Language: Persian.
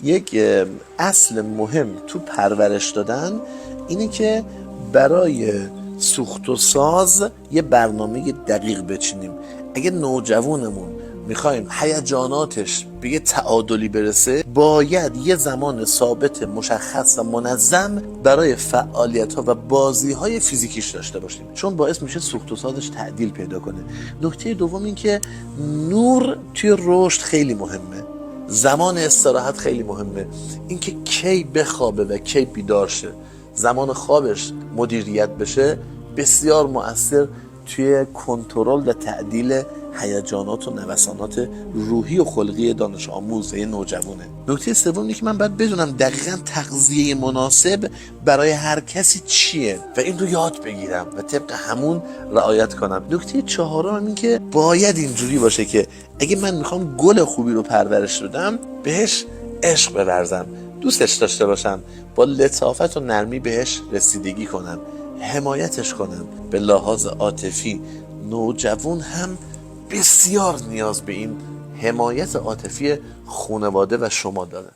یک اصل مهم تو پرورش دادن اینه که برای سوخت و ساز یه برنامه دقیق بچینیم. اگه نوجوانمون میخوایم هیجاناتش به یه تعادلی برسه، باید یه زمان ثابت مشخص و منظم برای فعالیت ها و بازی های فیزیکیش داشته باشیم، چون باعث میشه سوخت و سازش تعدیل پیدا کنه. نکته دوم این که نور توی رشد خیلی مهمه، زمان استراحت خیلی مهمه، اینکه کی بخوابه و کی بیدار شه، زمان خوابش مدیریت بشه، بسیار مؤثر توی کنترل و تعدیل هیجانات و نوسانات روحی و خلقی دانش آموز و نوجوانه. نکته سوم اینه که من باید بدونم دقیقاً تغذیه مناسب برای هر کسی چیه و این رو یاد بگیرم و طبق همون رعایت کنم. نکته چهارم این که باید اینجوری باشه که اگه من میخوام گل خوبی رو پرورش بدم، بهش عشق بورزم، دوستش داشته باشم، با لطافت و نرمی بهش رسیدگی کنم، حمایتش کنم. به لحاظ عاطفی نوجوان هم بسیار نیاز به این حمایت عاطفی خانواده و شما داره.